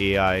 AI,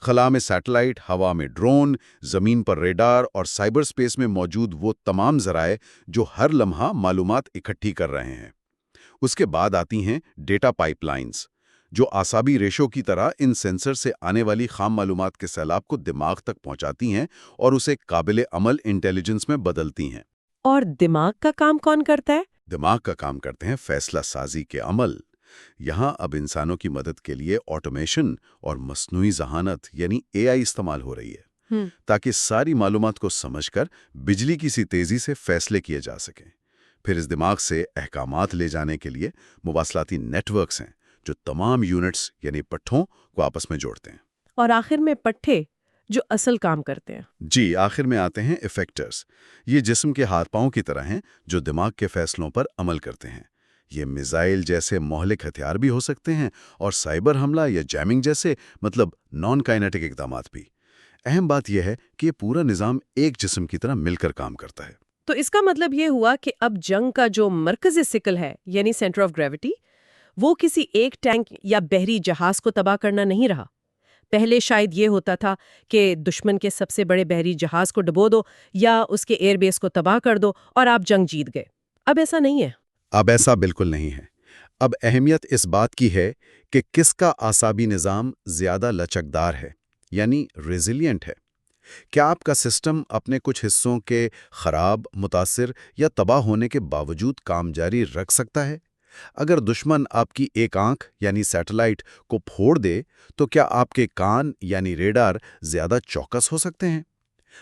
خلا میں satellite, ہوا میں ڈرون، زمین پر ریڈار اور سائبر سپیس میں موجود وہ تمام ذرائع جو ہر لمحہ معلومات اکٹھی کر رہے ہیں۔ اس کے بعد آتی ہیں ڈیٹا پائپ لائنز، جو اعصابی ریشوں کی طرح ان سینسر سے آنے والی خام معلومات کے سیلاب کو دماغ تک پہنچاتی ہیں اور اسے قابل عمل انٹیلیجنس میں بدلتی ہیں۔ اور دماغ کا کام کون کرتا ہے؟ دماغ کا کام کرتے ہیں فیصلہ سازی کے عمل۔ یہاں اب انسانوں کی مدد کے لیے آٹومیشن اور مصنوعی ذہانت یعنی AI استعمال ہو رہی ہے، تاکہ ساری معلومات کو سمجھ کر بجلی کی سی تیزی سے فیصلے کیے جا سکیں۔ پھر اس دماغ سے احکامات لے جانے کے لیے مواصلاتی نیٹ ورکس ہیں جو تمام یونٹس یعنی پٹھوں کو آپس میں جوڑتے ہیں۔ اور آخر میں پٹھے جو اصل کام کرتے ہیں۔ جی، آخر میں آتے ہیں ایفیکٹرز۔ یہ جسم کے ہاتھ پاؤں کی طرح ہیں جو دماغ کے فیصلوں پر عمل کرتے ہیں۔ یہ میزائل جیسے مہلک ہتھیار بھی ہو سکتے ہیں اور سائبر حملہ یا جیمنگ جیسے نان کائنیٹک اقدامات بھی۔ اہم بات یہ ہے کہ یہ پورا نظام ایک جسم کی طرح مل کر کام کرتا ہے۔ تو اس کا مطلب یہ ہوا کہ اب جنگ کا جو مرکزی ثقل ہے یعنی سینٹر آف گریوٹی، وہ کسی ایک ٹینک یا بحری جہاز کو تباہ کرنا نہیں رہا۔ پہلے شاید یہ ہوتا تھا کہ دشمن کے سب سے بڑے بحری جہاز کو ڈبو دو یا اس کے ایئر بیس کو تباہ کر دو اور آپ جنگ جیت گئے۔ اب ایسا نہیں ہے۔ اب ایسا بالکل نہیں ہے۔ اب اہمیت اس بات کی ہے کہ کس کا اعصابی نظام زیادہ لچکدار ہے، یعنی ریزیلینٹ ہے۔ کیا آپ کا سسٹم اپنے کچھ حصوں کے خراب، متاثر یا تباہ ہونے کے باوجود کام جاری رکھ سکتا ہے؟ اگر دشمن آپ کی ایک آنکھ یعنی سیٹلائٹ کو پھوڑ دے تو کیا آپ کے کان یعنی ریڈار زیادہ چوکس ہو سکتے ہیں؟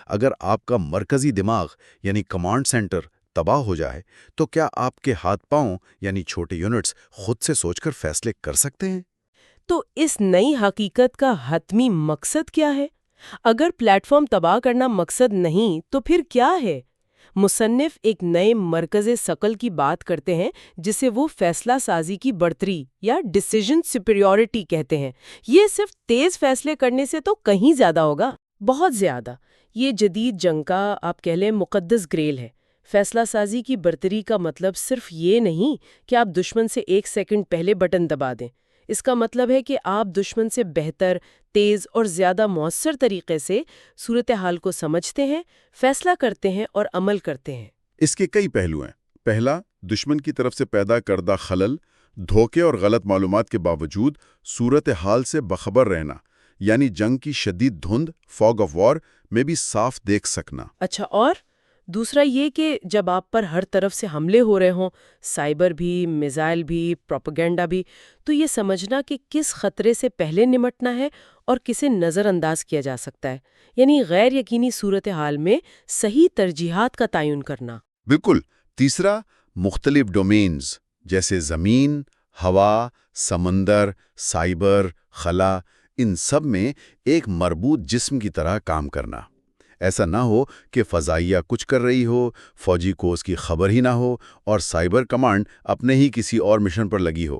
اگر آپ کا مرکزی دماغ یعنی کمانڈ سینٹر تباہ ہو جائے تو کیا آپ کے ہاتھ پاؤں یعنی چھوٹے یونٹس خود سے سوچ کر فیصلے کر سکتے ہیں؟ تو اس نئی حقیقت کا حتمی مقصد کیا ہے؟ اگر پلیٹ فارم تباہ کرنا مقصد نہیں تو پھر کیا ہے؟ مصنف ایک نئے مرکز ثقل کی بات کرتے ہیں جسے وہ فیصلہ سازی کی برتری یا ڈیسیژن سپیریورٹی کہتے ہیں۔ یہ صرف تیز فیصلے کرنے سے تو کہیں زیادہ ہوگا، بہت زیادہ۔ یہ جدید جنگ کا آپ کہہ لیں مقدس گریل ہے۔ فیصلہ سازی کی برتری کا مطلب صرف یہ نہیں کہ آپ دشمن سے ایک سیکنڈ پہلے بٹن دبا دیں۔ اس کا مطلب ہے کہ آپ دشمن سے بہتر، تیز اور زیادہ مؤثر طریقے سے صورتحال کو سمجھتے ہیں، فیصلہ کرتے ہیں اور عمل کرتے ہیں۔ اس کے کئی پہلو ہیں۔ پہلا، دشمن کی طرف سے پیدا کردہ خلل، دھوکے اور غلط معلومات کے باوجود صورتحال سے باخبر رہنا، یعنی جنگ کی شدید دھند فاگ آف وار میں بھی صاف دیکھ سکنا۔ اچھا، اور دوسرا یہ کہ جب آپ پر ہر طرف سے حملے ہو رہے ہوں، سائبر بھی، میزائل بھی، پروپیگنڈا بھی، تو یہ سمجھنا کہ کس خطرے سے پہلے نمٹنا ہے اور کسے نظر انداز کیا جا سکتا ہے، یعنی غیر یقینی صورتحال میں صحیح ترجیحات کا تعین کرنا۔ بالکل۔ تیسرا، مختلف ڈومینز جیسے زمین، ہوا، سمندر، سائبر، خلا، ان سب میں ایک مربوط جسم کی طرح کام کرنا۔ ایسا نہ ہو کہ فضائیہ کچھ کر رہی ہو، فوجی کو اس کی خبر ہی نہ ہو اور سائبر کمانڈ اپنے ہی کسی اور مشن پر لگی ہو۔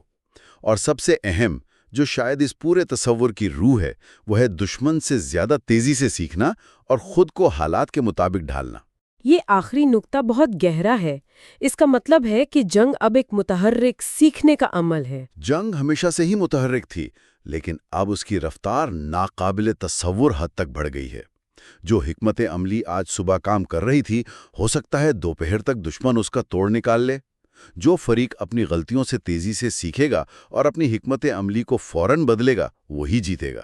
اور سب سے اہم، جو شاید اس پورے تصور کی روح ہے، وہ ہے دشمن سے زیادہ تیزی سے سیکھنا اور خود کو حالات کے مطابق ڈھالنا۔ یہ آخری نقطہ بہت گہرا ہے۔ اس کا مطلب ہے کہ جنگ اب ایک متحرک سیکھنے کا عمل ہے۔ جنگ ہمیشہ سے ہی متحرک تھی، لیکن اب اس کی رفتار ناقابل تصور حد تک بڑھ گئی ہے۔ جو حکمت عملی آج صبح کام کر رہی تھی، ہو سکتا ہے دوپہر تک دشمن اس کا توڑ نکال لے۔ جو فریق اپنی غلطیوں سے تیزی سے سیکھے گا اور اپنی حکمت عملی کو فوراً بدلے گا، وہی جیتے گا۔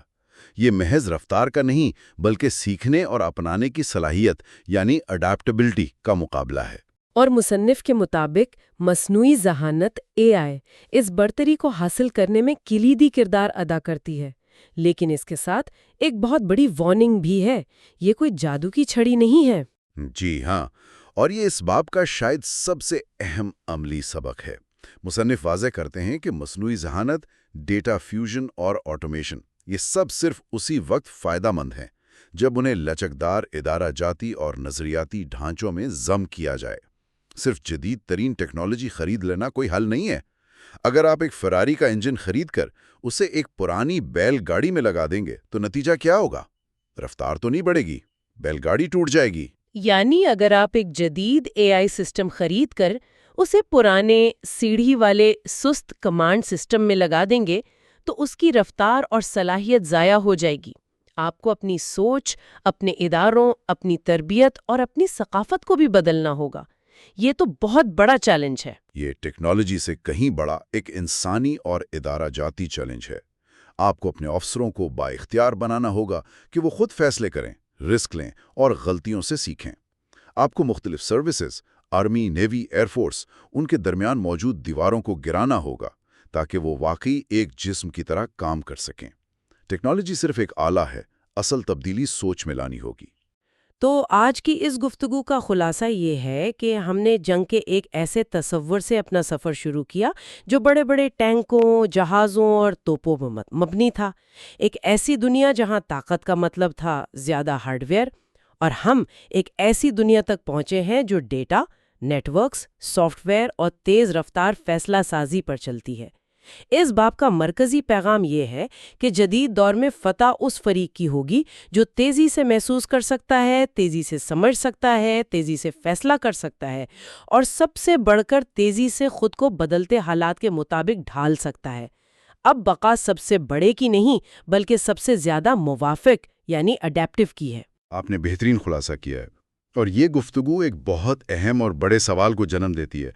یہ محض رفتار کا نہیں، بلکہ سیکھنے اور اپنانے کی صلاحیت یعنی اڈیپٹیبلٹی کا مقابلہ ہے۔ اور مصنف کے مطابق مصنوعی ذہانت AI اس برتری کو حاصل کرنے میں کلیدی کردار ادا کرتی ہے، لیکن اس کے ساتھ ایک بہت بڑی وارننگ بھی ہے۔ یہ کوئی جادو کی چھڑی نہیں ہے۔ جی ہاں، اور یہ اس باب کا شاید سب سے اہم عملی سبق ہے۔ مصنف واضح کرتے ہیں کہ مصنوعی ذہانت، ڈیٹا فیوژن اور آٹومیشن یہ سب صرف اسی وقت فائدہ مند ہیں جب انہیں لچکدار ادارہ جاتی اور نظریاتی ڈھانچوں میں ضم کیا جائے۔ صرف جدید ترین ٹیکنالوجی خرید لینا کوئی حل نہیں ہے۔ اگر آپ ایک فراری کا انجن خرید کر اسے ایک پرانی بیل گاڑی میں لگا دیں گے تو نتیجہ کیا ہوگا؟ رفتار تو نہیں بڑھے گی، بیل گاڑی ٹوٹ جائے گی۔ یعنی اگر آپ ایک جدید AI سسٹم خرید کر اسے پرانے سیڑھی والے سست کمانڈ سسٹم میں لگا دیں گے تو اس کی رفتار اور صلاحیت ضائع ہو جائے گی۔ آپ کو اپنی سوچ، اپنے اداروں، اپنی تربیت اور اپنی ثقافت کو بھی بدلنا ہوگا۔ یہ تو بہت بڑا چیلنج ہے۔ یہ ٹیکنالوجی سے کہیں بڑا ایک انسانی اور ادارہ جاتی چیلنج ہے۔ آپ کو اپنے افسروں کو بااختیار بنانا ہوگا کہ وہ خود فیصلے کریں، رسک لیں اور غلطیوں سے سیکھیں۔ آپ کو مختلف services, army, navy, air force, ان کے درمیان موجود دیواروں کو گرانا ہوگا تاکہ وہ واقعی ایک جسم کی طرح کام کر سکیں۔ ٹیکنالوجی صرف ایک آلہ ہے، اصل تبدیلی سوچ میں لانی ہوگی۔ تو آج کی اس گفتگو کا خلاصہ یہ ہے کہ ہم نے جنگ کے ایک ایسے تصور سے اپنا سفر شروع کیا جو بڑے بڑے ٹینکوں، جہازوں اور توپوں پر مبنی تھا۔ ایک ایسی دنیا جہاں طاقت کا مطلب تھا زیادہ ہارڈ ویئر، اور ہم ایک ایسی دنیا تک پہنچے ہیں جو data, network, software اور تیز رفتار فیصلہ سازی پر چلتی ہے۔ اس باب کا مرکزی پیغام یہ ہے کہ جدید دور میں فتح اس فریق کی ہوگی جو تیزی سے محسوس کر سکتا ہے، تیزی سے سمجھ سکتا ہے، تیزی سے فیصلہ کر سکتا ہے، اور سب سے بڑھ کر تیزی سے خود کو بدلتے حالات کے مطابق ڈھال سکتا ہے۔ اب بقا سب سے بڑے کی نہیں بلکہ سب سے زیادہ موافق یعنی اڈیپٹیو کی ہے۔ آپ نے بہترین خلاصہ کیا ہے، اور یہ گفتگو ایک بہت اہم اور بڑے سوال کو جنم دیتی ہے۔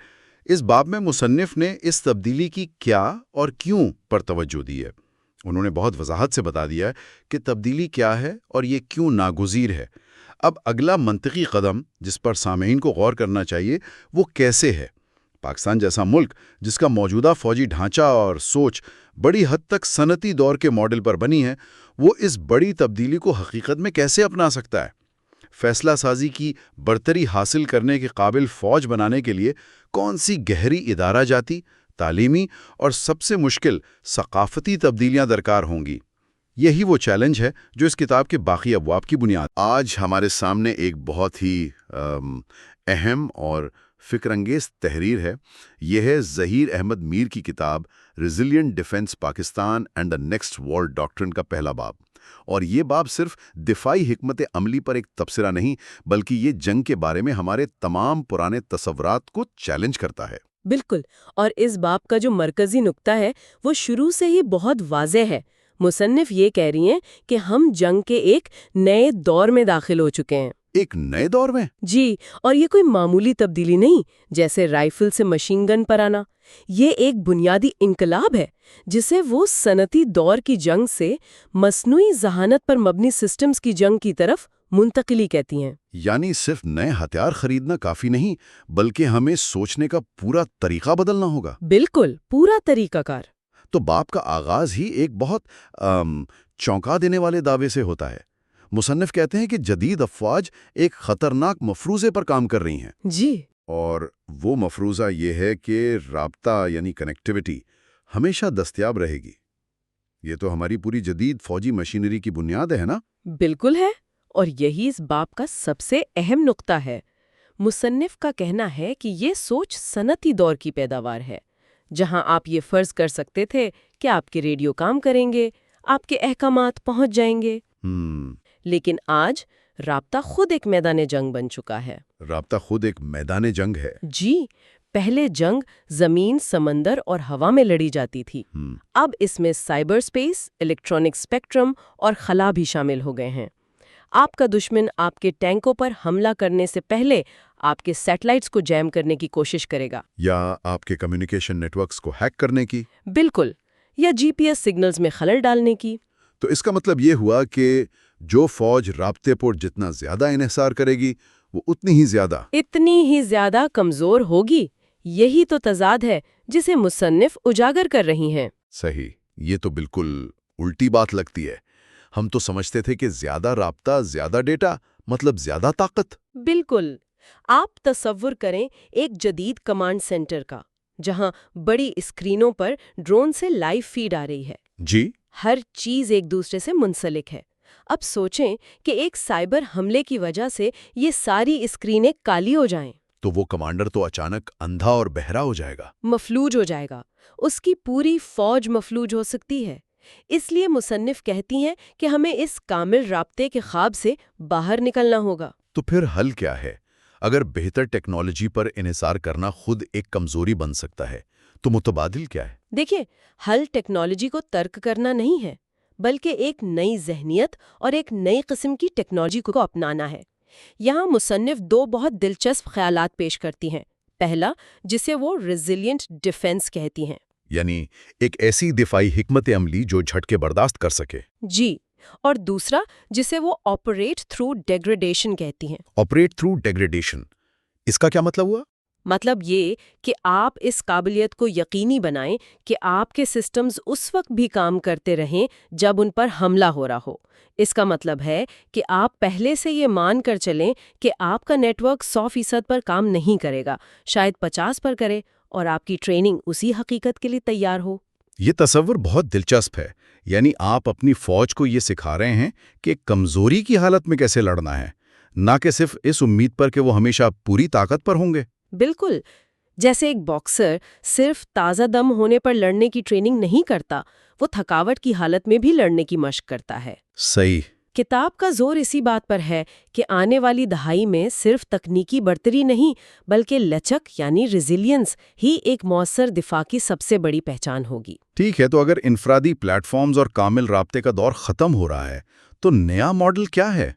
اس باب میں مصنف نے اس تبدیلی کی کیا اور کیوں پر توجہ دی ہے۔ انہوں نے بہت وضاحت سے بتا دیا ہے کہ تبدیلی کیا ہے اور یہ کیوں ناگزیر ہے۔ اب اگلا منطقی قدم جس پر سامعین کو غور کرنا چاہیے وہ کیسے ہے؟ پاکستان جیسا ملک جس کا موجودہ فوجی ڈھانچہ اور سوچ بڑی حد تک صنعتی دور کے ماڈل پر بنی ہے، وہ اس بڑی تبدیلی کو حقیقت میں کیسے اپنا سکتا ہے؟ فیصلہ سازی کی برتری حاصل کرنے کے قابل فوج بنانے کے لیے کون سی گہری ادارہ جاتی، تعلیمی اور سب سے مشکل ثقافتی تبدیلیاں درکار ہوں گی؟ یہی وہ چیلنج ہے جو اس کتاب کے باقی ابواب کی بنیاد۔ آج ہمارے سامنے ایک بہت ہی اہم اور فکر انگیز تحریر ہے۔ یہ ہے ظہیر احمد میر کی کتاب resilient defence Pakistan and the next world ڈاکٹرن کا پہلا باب۔ اور یہ باب صرف دفاعی حکمت عملی پر ایک تبصرہ نہیں بلکہ یہ جنگ کے بارے میں ہمارے تمام پرانے تصورات کو چیلنج کرتا ہے۔ بالکل، اور اس باب کا جو مرکزی نقطہ ہے وہ شروع سے ہی بہت واضح ہے۔ مصنف یہ کہہ رہی ہیں کہ ہم جنگ کے ایک نئے دور میں داخل ہو چکے ہیں۔ ایک نئے دور میں؟ جی، اور یہ کوئی معمولی تبدیلی نہیں جیسے رائفل سے مشین گن پر آنا۔ یہ ایک بنیادی انقلاب ہے جسے وہ صنعتی دور کی جنگ سے مصنوعی ذہانت پر مبنی سسٹمز کی جنگ کی طرف منتقلی کہتی ہیں۔ یعنی صرف نئے ہتھیار خریدنا کافی نہیں بلکہ ہمیں سوچنے کا پورا طریقہ بدلنا ہوگا۔ بالکل، پورا طریقہ کار۔ تو باب کا آغاز ہی ایک بہت چونکا دینے والے دعوے سے ہوتا ہے۔ مصنف کہتے ہیں کہ جدید افواج ایک خطرناک مفروضے پر کام کر رہی ہیں۔ جی، اور وہ مفروضہ یہ ہے کہ رابطہ یعنی کنیکٹیوٹی ہمیشہ دستیاب رہے گی۔ یہ تو ہماری پوری جدید فوجی مشینری کی بنیاد ہے نا؟ بالکل ہے، اور یہی اس باب کا سب سے اہم نقطہ ہے۔ مصنف کا کہنا ہے کہ یہ سوچ صنعتی دور کی پیداوار ہے، جہاں آپ یہ فرض کر سکتے تھے کہ آپ کے ریڈیو کام کریں گے، آپ کے احکامات پہنچ جائیں گے۔ لیکن آج رابطہ خود ایک میدان جنگ بن چکا ہے۔ رابطہ خود ایک میدان جنگ ہے؟ جی، پہلے جنگ زمین، سمندر اور ہوا میں لڑی جاتی تھی۔ اب اس میں سائبر سپیس، الیکٹرونک اسپیکٹرم اور خلا بھی شامل ہو گئے ہیں۔ آپ کا دشمن آپ کے ٹینکوں پر حملہ کرنے سے پہلے آپ کے سیٹلائٹس کو جیم کرنے کی کوشش کرے گا، یا آپ کے کمیونیکیشن نیٹ ورکس کو ہیک کرنے کی۔ بالکل، یا جی پی ایس سگنلز میں خلل ڈالنے کی۔ تو اس کا مطلب یہ ہوا کہ جو فوج رابطے پر جتنا زیادہ انحصار کرے گی وہ اتنی ہی زیادہ کمزور ہوگی۔ یہی تو تضاد ہے جسے مصنف اجاگر کر رہی ہیں۔ صحیح، یہ تو بالکل الٹی بات لگتی ہے۔ ہم تو سمجھتے تھے کہ زیادہ رابطہ، زیادہ ڈیٹا مطلب زیادہ طاقت۔ بالکل، آپ تصور کریں ایک جدید کمانڈ سینٹر کا، جہاں بڑی اسکرینوں پر ڈرون سے لائیو فیڈ آ رہی ہے۔ جی، ہر چیز ایک دوسرے سے منسلک ہے۔ اب سوچیں کہ ایک سائبر حملے کی وجہ سے یہ ساری اسکرینیں کالی ہو جائیں، تو وہ کمانڈر تو اچانک اندھا اور بہرا ہو جائے گا، مفلوج ہو جائے گا، اس کی پوری فوج مفلوج ہو سکتی ہے۔ اس لیے مصنف کہتی ہیں کہ ہمیں اس کامل رابطے کے خواب سے باہر نکلنا ہوگا۔ تو پھر حل کیا ہے؟ اگر بہتر ٹیکنالوجی پر انحصار کرنا خود ایک کمزوری بن سکتا ہے تو متبادل کیا ہے؟ دیکھیں، حل ٹیکنالوجی کو ترک کرنا نہیں ہے بلکہ ایک نئی ذہنیت اور ایک نئی قسم کی ٹیکنالوجی کو اپنانا ہے۔ یہاں مصنف دو بہت دلچسپ خیالات پیش کرتی ہیں۔ پہلا، جسے وہ ریزیلینٹ ڈیفنس کہتی ہیں، یعنی ایک ایسی دفاعی حکمت عملی جو جھٹکے برداشت کر سکے۔ جی، اور دوسرا جسے وہ آپریٹ تھرو ڈیگریڈیشن کہتی ہیں۔ آپریٹ تھرو ڈیگریڈیشن، اس کا کیا مطلب ہوا؟ مطلب یہ کہ آپ اس قابلیت کو یقینی بنائیں کہ آپ کے سسٹمز اس وقت بھی کام کرتے رہیں جب ان پر حملہ ہو رہا ہو۔ اس کا مطلب ہے کہ آپ پہلے سے یہ مان کر چلیں کہ آپ کا نیٹ ورک 100% پر کام نہیں کرے گا، شاید 50 پر کرے، اور آپ کی ٹریننگ اسی حقیقت کے لیے تیار ہو۔ یہ تصور بہت دلچسپ ہے، یعنی آپ اپنی فوج کو یہ سکھا رہے ہیں کہ کمزوری کی حالت میں کیسے لڑنا ہے، نہ کہ صرف اس امید پر کہ وہ ہمیشہ پوری طاقت پر ہوں گے۔ بالکل، جیسے ایک باکسر صرف تازہ دم ہونے پر لڑنے کی ٹریننگ نہیں کرتا، وہ تھکاوٹ کی حالت میں بھی لڑنے کی مشق کرتا ہے۔ صحیح۔ کتاب کا زور اسی بات پر ہے کہ آنے والی دہائی میں صرف تکنیکی برتری نہیں بلکہ لچک یعنی ریزیلینس ہی ایک مؤثر دفاع کی سب سے بڑی پہچان ہوگی۔ ٹھیک ہے، تو اگر انفرادی پلیٹ فارمز اور کامل رابطے کا دور ختم ہو رہا ہے تو نیا ماڈل کیا ہے؟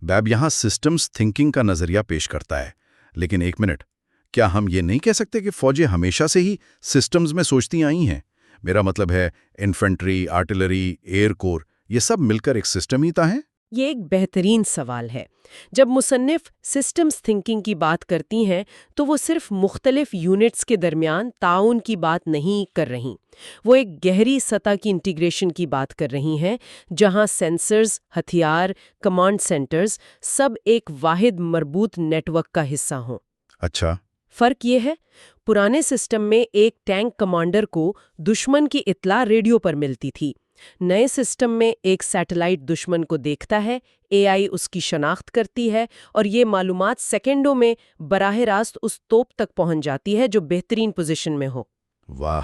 بیب یہاں سسٹمز تھنکنگ کا نظریہ پیش کرتا ہے، لیکن ایک منٹ، کیا ہم یہ نہیں کہہ سکتے کہ فوجیں ہمیشہ سے ہی سسٹمز میں سوچتی آئی ہیں؟ میرا مطلب ہے انفنٹری، آرٹلری، ایئر کور، یہ سب مل کر ایک سسٹم ہی ہیں۔ یہ ایک بہترین سوال ہے۔ جب مصنف سسٹمز تھنکنگ کی بات کرتی ہیں تو وہ صرف مختلف یونٹس کے درمیان تعاون کی بات نہیں کر رہی، وہ ایک گہری سطح کی انٹیگریشن کی بات کر رہی ہیں جہاں سینسرز، ہتھیار، کمانڈ سینٹرز سب ایک واحد مربوط نیٹ ورک کا حصہ ہوں۔ اچھا۔ فرق یہ ہے، پرانے سسٹم میں ایک ٹینک کمانڈر کو دشمن کی اطلاع ریڈیو پر ملتی تھی، نئے سسٹم میں ایک سیٹلائٹ دشمن کو دیکھتا ہے، اے آئی اس کی شناخت کرتی ہے اور یہ معلومات سیکنڈوں میں براہ راست اس توپ تک پہنچ جاتی ہے جو بہترین پوزیشن میں ہو۔ واہ،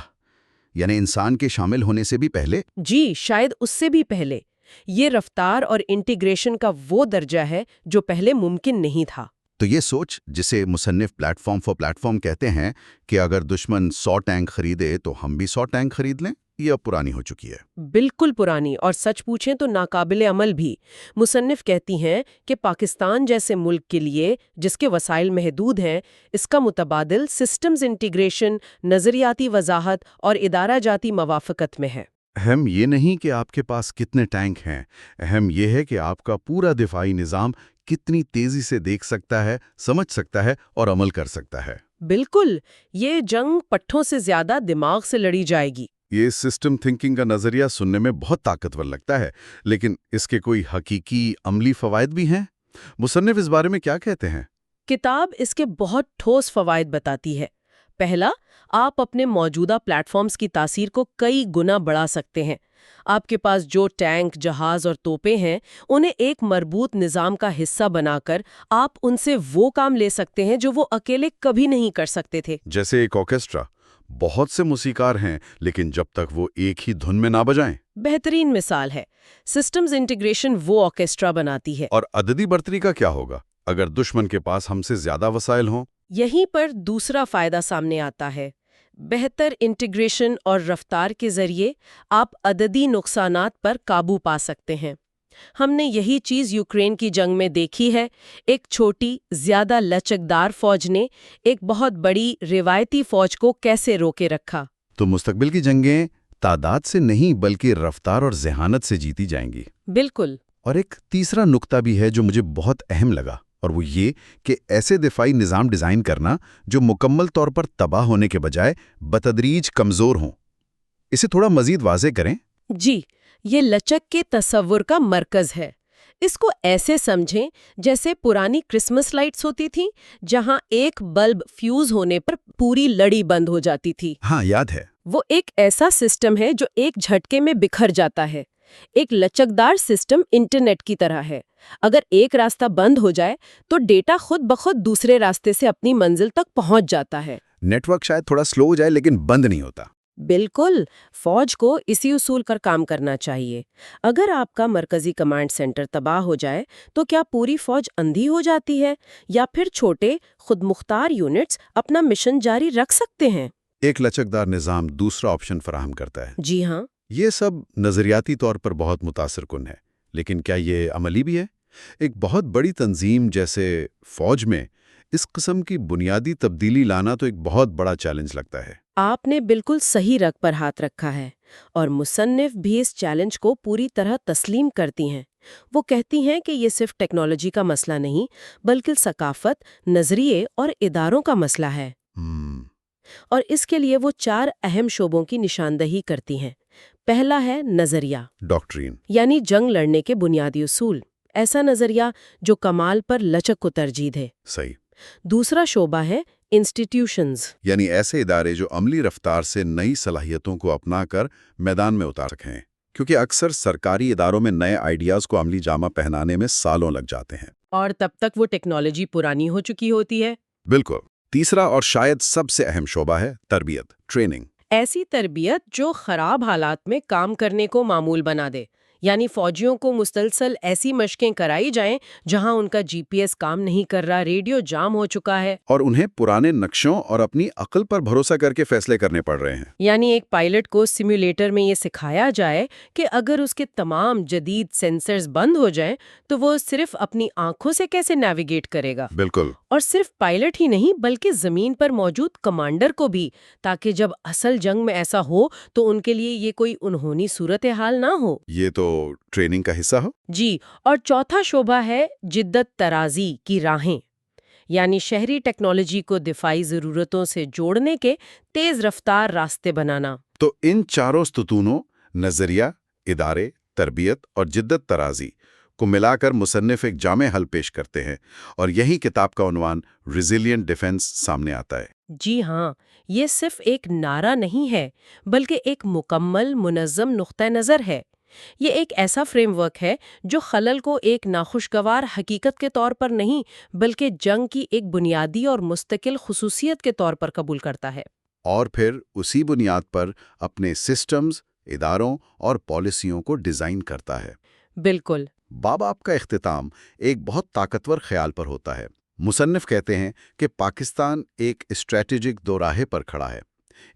یعنی انسان کے شامل ہونے سے بھی پہلے؟ جی، شاید اس سے بھی پہلے۔ یہ رفتار اور انٹیگریشن کا وہ درجہ ہے جو پہلے ممکن نہیں تھا۔ تو یہ سوچ جسے مصنف plate form for plate form کہتے ہیں کہ اگر دشمن 100 ٹینک خریدے تو ہم بھی 100 ٹینک خرید لیں، یہ اب پرانی ہو چکی ہے۔ بالکل پرانی، اور سچ پوچھیں تو ناقابل عمل بھی۔ مصنف کہتی ہیں کہ پاکستان جیسے ملک کے لیے جس کے وسائل محدود ہیں، اس کا متبادل سسٹمز انٹیگریشن، نظریاتی وضاحت اور ادارہ جاتی موافقت میں ہے۔ اہم یہ نہیں کہ آپ کے پاس کتنے ٹینک ہیں، اہم یہ ہے کہ آپ کا پورا دفاعی نظام کتنی تیزی سے دیکھ سکتا ہے، سمجھ سکتا ہے اور عمل کر سکتا ہے۔ بالکل، یہ جنگ پٹھوں سے زیادہ دماغ سے لڑی جائے گی۔ یہ سسٹم تھنکنگ کا نظریہ سننے میں بہت طاقتور لگتا ہے، لیکن اس کے کوئی حقیقی عملی فوائد بھی ہیں؟ مصنف اس بارے میں کیا کہتے ہیں؟ کتاب اس کے بہت ٹھوس فوائد بتاتی ہے۔ پہلا، آپ اپنے موجودہ پلیٹ فارمز کی تاثیر کو کئی گنا بڑھا سکتے ہیں۔ آپ کے پاس جو ٹینک، جہاز اور توپیں ہیں، انہیں ایک مربوط نظام کا حصہ بنا کر آپ ان سے وہ کام لے سکتے ہیں جو وہ اکیلے کبھی نہیں کر سکتے تھے۔ جیسے ایک آرکیسٹرا، بہت سے موسیقار ہیں لیکن جب تک وہ ایک ہی دھن میں نہ بجائیں۔ بہترین مثال ہے، سسٹمز انٹیگریشن وہ آرکیسٹرا بناتی ہے۔ اور عددی برتری کا کیا ہوگا اگر دشمن کے پاس ہم سے زیادہ وسائل ہوں؟ یہیں پر دوسرا فائدہ سامنے آتا ہے۔ بہتر انٹیگریشن اور رفتار کے ذریعے آپ عددی نقصانات پر قابو پا سکتے ہیں۔ ہم نے یہی چیز یوکرین کی جنگ میں دیکھی ہے۔ ایک چھوٹی، زیادہ لچکدار فوج نے ایک بہت بڑی روایتی فوج کو کیسے روکے رکھا۔ تو مستقبل کی جنگیں تعداد سے نہیں بلکہ رفتار اور ذہانت سے جیتی جائیں گی۔ بالکل۔ اور ایک تیسرا نقطہ بھی ہے جو مجھے بہت اہم لگا، اور وہ یہ کہ ایسے دفاعی نظام ڈیزائن کرنا جو مکمل طور پر تباہ ہونے کے بجائے بتدریج کمزور ہوں۔ اسے تھوڑا مزید واضح کریں۔ جی، یہ لچک کے تصور کا مرکز ہے۔ اس کو ایسے سمجھیں جیسے پرانی کرسمس لائٹس ہوتی تھیں جہاں ایک بلب فیوز ہونے پر پوری لڑی بند ہو جاتی تھی۔ ہاں، یاد ہے۔ وہ ایک ایسا سسٹم ہے جو ایک جھٹکے میں بکھر جاتا ہے۔ ایک لچکدار سسٹم انٹرنیٹ کی طرح ہے۔ اگر ایک راستہ بند ہو جائے تو ڈیٹا خود بخود دوسرے راستے سے اپنی منزل تک پہنچ جاتا ہے۔ نیٹ ورک شاید تھوڑا سلو ہو جائے لیکن بند نہیں ہوتا۔ بالکل، فوج کو اسی اصول پر کام کرنا چاہیے۔ اگر آپ کا مرکزی کمانڈ سینٹر تباہ ہو جائے تو کیا پوری فوج اندھی ہو جاتی ہے، یا پھر چھوٹے خود مختار یونٹس اپنا مشن جاری رکھ سکتے ہیں؟ ایک لچکدار نظام دوسرا آپشن فراہم کرتا ہے۔ جی ہاں، یہ سب نظریاتی طور پر بہت متاثر کن ہے، لیکن کیا یہ عملی بھی ہے؟ ایک بہت بڑی تنظیم جیسے فوج میں اس قسم کی بنیادی تبدیلی لانا تو ایک بہت بڑا چیلنج لگتا ہے۔ آپ نے بالکل صحیح رگ پر ہاتھ رکھا ہے، اور مصنف بھی اس چیلنج کو پوری طرح تسلیم کرتی ہیں۔ وہ کہتی ہیں کہ یہ صرف ٹیکنالوجی کا مسئلہ نہیں، بلکہ ثقافت، نظریے اور اداروں کا مسئلہ ہے۔ اور اس کے لیے وہ 4 اہم شعبوں کی نشاندہی کرتی ہیں۔ پہلا ہے نظریہ، ڈاکٹرین یعنی جنگ لڑنے کے بنیادی اصول، ایسا نظریہ جو کمال پر لچک کو ترجیح دے۔ صحیح۔ دوسرا شعبہ ہے انسٹیٹیوشنز، یعنی ایسے ادارے جو عملی رفتار سے نئی صلاحیتوں کو اپنا کر میدان میں اتار سکیں، کیونکہ اکثر سرکاری اداروں میں نئے آئیڈیاز کو عملی جامہ پہنانے میں سالوں لگ جاتے ہیں۔ اور تب تک وہ ٹیکنالوجی پرانی ہو چکی ہوتی ہے۔ بالکل۔ تیسرا اور شاید سب سے اہم شعبہ ہے تربیت، ٹریننگ۔ ایسی تربیت جو خراب حالات میں کام کرنے کو معمول بنا دے، یعنی فوجیوں کو مسلسل ایسی مشقیں کرائی جائیں جہاں ان کا جی پی ایس کام نہیں کر رہا، ریڈیو جام ہو چکا ہے، اور انہیں پرانے نقشوں اور اپنی عقل پر بھروسہ کر کے فیصلے کرنے پڑ رہے ہیں۔ یعنی ایک پائلٹ کو سیمولیٹر میں یہ سکھایا جائے کہ اگر اس کے تمام جدید سینسرز بند ہو جائیں تو وہ صرف اپنی آنکھوں سے کیسے نیویگیٹ کرے گا۔ بالکل۔ اور صرف پائلٹ ہی نہیں بلکہ زمین پر موجود کمانڈر کو بھی، تاکہ جب اصل جنگ میں ایسا ہو تو ان کے لیے یہ کوئی انہونی صورتحال نہ ہو۔ یہ تو ٹریننگ کا حصہ ہو۔ جی، اور چوتھا شعبہ ہے جدت ترازی کی راہیں، یعنی شہری ٹیکنالوجی کو دفاعی ضرورتوں سے جوڑنے کے تیز رفتار راستے بنانا۔ تو ان چاروں ستونوں، نظریہ، ادارے، تربیت اور جدت ترازی کو ملا کر مصنف ایک جامع حل پیش کرتے ہیں، اور یہی کتاب کا عنوان ریزیلینٹ ڈیفنس سامنے آتا ہے۔ جی ہاں، یہ صرف ایک نعرہ نہیں ہے بلکہ ایک مکمل منظم نقطہ نظر ہے۔ یہ ایک ایسا فریم ورک ہے جو خلل کو ایک ناخوشگوار حقیقت کے طور پر نہیں بلکہ جنگ کی ایک بنیادی اور مستقل خصوصیت کے طور پر قبول کرتا ہے۔ اور پھر اسی بنیاد پر اپنے سسٹمز، اداروں اور پالیسیوں کو ڈیزائن کرتا ہے۔ بالکل۔ باب آپ کا اختتام ایک بہت طاقتور خیال پر ہوتا ہے۔ مصنف کہتے ہیں کہ پاکستان ایک اسٹریٹجک دوراہے پر کھڑا ہے۔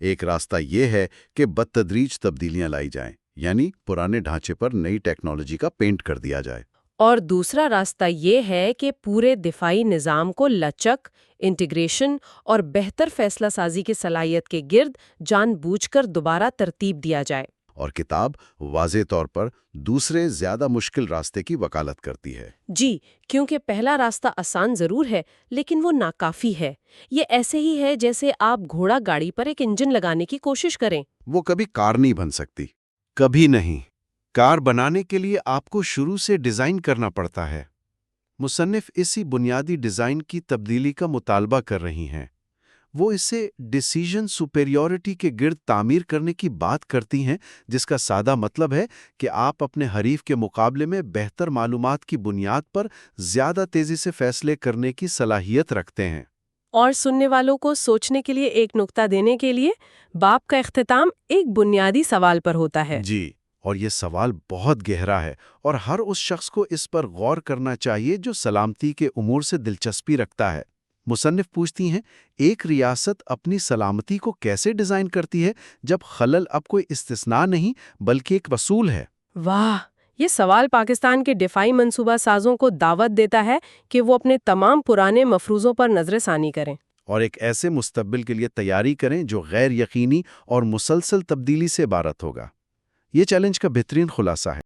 ایک راستہ یہ ہے کہ بتدریج تبدیلیاں لائی جائیں، یعنی پرانے ڈھانچے پر نئی ٹیکنالوجی کا پینٹ کر دیا جائے۔ اور دوسرا راستہ یہ ہے کہ پورے دفاعی نظام کو لچک، انٹیگریشن اور بہتر فیصلہ سازی کی صلاحیت کے گرد جان بوجھ کر دوبارہ ترتیب دیا جائے۔ اور کتاب واضح طور پر دوسرے زیادہ مشکل راستے کی وکالت کرتی ہے۔ جی، کیونکہ پہلا راستہ آسان ضرور ہے لیکن وہ ناکافی ہے۔ یہ ایسے ہی ہے جیسے آپ گھوڑا گاڑی پر ایک انجن لگانے کی کوشش کریں۔ وہ کبھی کار نہیں بن سکتی، کبھی نہیں۔ کار بنانے کے لیے آپ کو شروع سے ڈیزائن کرنا پڑتا ہے۔ مصنف اسی بنیادی ڈیزائن کی تبدیلی کا مطالبہ کر رہی ہیں۔ وہ اسے ڈیسیژن سپیریورٹی کے گرد تعمیر کرنے کی بات کرتی ہیں، جس کا سادہ مطلب ہے کہ آپ اپنے حریف کے مقابلے میں بہتر معلومات کی بنیاد پر زیادہ تیزی سے فیصلے کرنے کی صلاحیت رکھتے ہیں۔ اور سننے والوں کو سوچنے کے لیے ایک نقطہ دینے کے لیے باب کا اختتام ایک بنیادی سوال پر ہوتا ہے۔ جی، اور یہ سوال بہت گہرا ہے، اور ہر اس شخص کو اس پر غور کرنا چاہیے جو سلامتی کے امور سے دلچسپی رکھتا ہے۔ مصنف پوچھتی ہیں، ایک ریاست اپنی سلامتی کو کیسے ڈیزائن کرتی ہے جب خلل اب کوئی استثناء نہیں بلکہ ایک اصول ہے؟ واہ، یہ سوال پاکستان کے دفاعی منصوبہ سازوں کو دعوت دیتا ہے کہ وہ اپنے تمام پرانے مفروضوں پر نظر ثانی کریں اور ایک ایسے مستقبل کے لیے تیاری کریں جو غیر یقینی اور مسلسل تبدیلی سے عبارت ہوگا۔ یہ چیلنج کا بہترین خلاصہ ہے۔